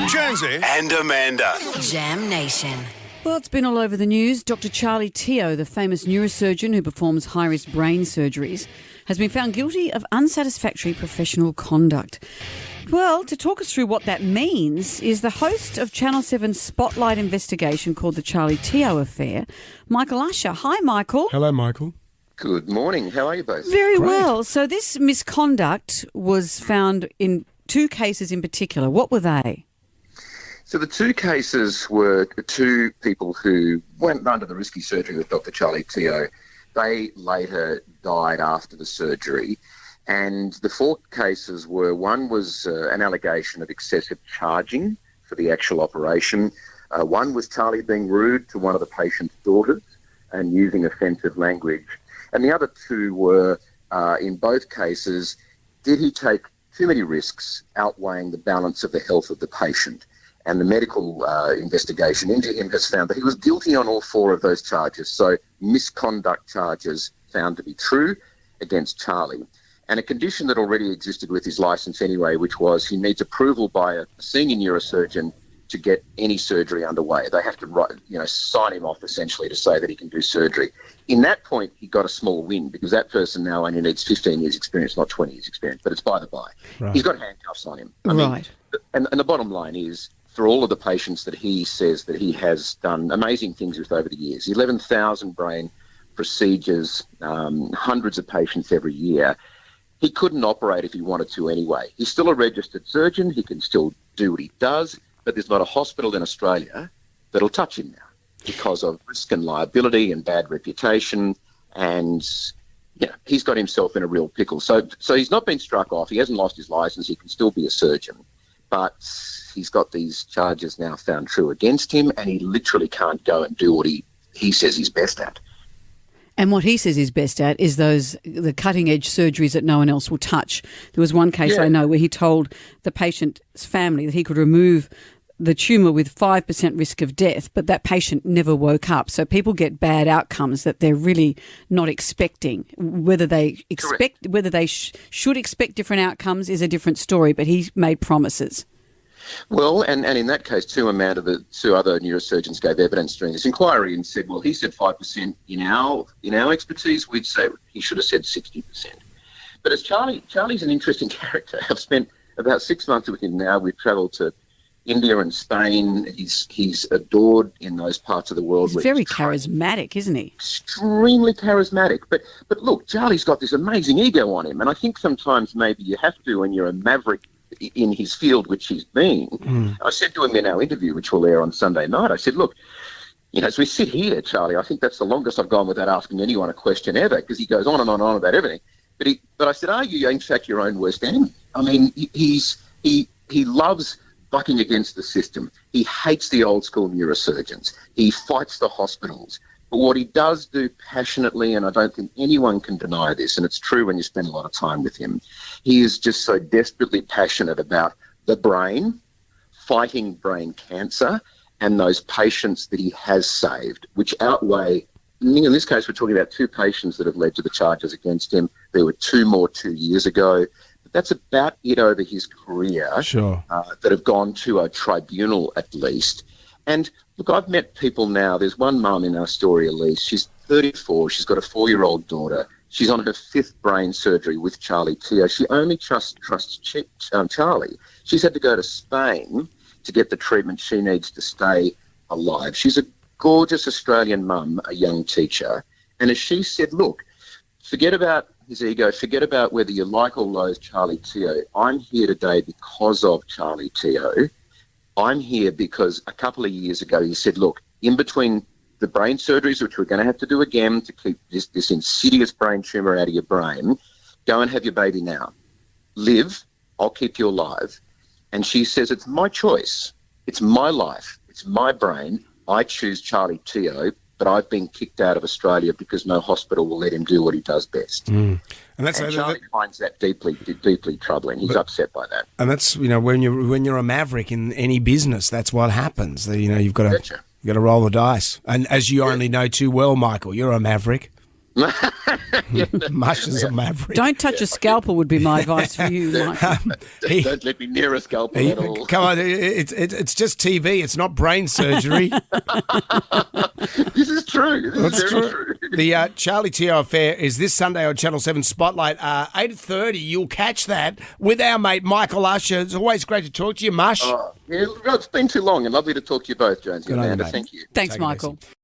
Jonesy and Amanda. Jam Nation. Well, it's been all over the news. Dr. Charlie Teo, the famous neurosurgeon who performs high-risk brain surgeries, has been found guilty of unsatisfactory professional conduct. Well, to talk us through what that means is the host of Channel 7's Spotlight investigation called the Charlie Teo Affair, Michael Usher. Hi, Michael. Hello, Michael. Good morning. How are you both? Very Great. well. So this misconduct was found in two cases in particular. What were they? So the two cases were two people who went under the risky surgery with Dr. Charlie Teo. They later died after the surgery. And the four cases were, one was an allegation of excessive charging for the actual operation. One was Charlie being rude to one of the patient's daughters and using offensive language. And the other two were, in both cases, did he take too many risks outweighing the balance of the health of the patient? And the medical investigation into him has found that he was guilty on all four of those charges. So misconduct charges found to be true against Charlie. And a condition that already existed with his licence anyway, which was he needs approval by a senior neurosurgeon to get any surgery underway. They have to sign him off essentially to say that he can do surgery. In that point, he got a small win because that person now only needs 15 years experience, not 20 years experience, but it's by the by. Right. He's got handcuffs on him. Right. And the bottom line is, for all of the patients that he says that he has done amazing things with over the years, 11,000 brain procedures, hundreds of patients every year, he couldn't operate if he wanted to anyway. He's still a registered surgeon. He can still do what he does, but there's not a hospital in Australia that'll touch him now because of risk and liability and bad reputation. And, he's got himself in a real pickle. So he's not been struck off. He hasn't lost his licence. He can still be a surgeon. But he's got these charges now found true against him, and he literally can't go and do what he says he's best at. And what he says he's best at is the cutting-edge surgeries that no one else will touch. There was one case I know where he told the patient's family that he could remove the tumour with 5% risk of death, but that patient never woke up. So people get bad outcomes that they're really not expecting. Whether they expect, should expect different outcomes is a different story, but he made promises. Well, and in that case too, Amanda, the two other neurosurgeons gave evidence during this inquiry and said, well, he said 5% in our expertise, we'd say he should have said 60%. But as Charlie's an interesting character. I've spent about 6 months with him now. We've travelled to India and Spain. He's adored in those parts of the world. He's very charismatic, isn't he? Extremely charismatic. But look, Charlie's got this amazing ego on him, and I think sometimes maybe you have to when you're a maverick in his field, which he's been. I said to him in our interview, which will air on Sunday night, I said, look, as we sit here, Charlie, I think that's the longest I've gone without asking anyone a question ever, because he goes on and on and on about everything. But I said, are you in fact your own worst enemy? I mean, he loves bucking against the system. He hates the old school neurosurgeons. He fights the hospitals. But what he does do passionately, and I don't think anyone can deny this, and it's true when you spend a lot of time with him, he is just so desperately passionate about the brain, fighting brain cancer, and those patients that he has saved, which outweigh, in this case, we're talking about two patients that have led to the charges against him. There were two more 2 years ago. But that's about it over his career. Sure. That have gone to a tribunal at least. And look, I've met people now. There's one mum in our story, Elise. She's 34. She's got a 4-year-old daughter. She's on her 5th brain surgery with Charlie Teo. She only trusts Charlie. She's had to go to Spain to get the treatment she needs to stay alive. She's a gorgeous Australian mum, a young teacher. And as she said, look, forget about his ego, forget about whether you like or loathe Charlie Teo. I'm here today because of Charlie Teo. I'm here because a couple of years ago he said, look, in between the brain surgeries, which we're going to have to do again to keep this insidious brain tumour out of your brain, go and have your baby now. Live, I'll keep you alive. And she says, it's my choice. It's my life. It's my brain. I choose Charlie Teo, but I've been kicked out of Australia because no hospital will let him do what he does best. And that's Charlie finds that deeply troubling. He's upset by that. And that's when you're a maverick in any business, that's what happens. You've got to roll the dice. And as you only know too well, Michael, you're a maverick. Mush is a maverick. Don't touch a scalpel would be my advice for you, Mike. Don't let me near a scalpel at all. Come on, it's just TV. It's not brain surgery. This is true. This That's is very true. The Charlie Teo affair is this Sunday on Channel 7 Spotlight, 8:30. You'll catch that with our mate Michael Usher. It's always great to talk to you, Mush. Yeah, it's been too long and lovely to talk to you both, Jonesy Good on you, Amanda. mate. Thank you. Thanks, Take it Michael. easy.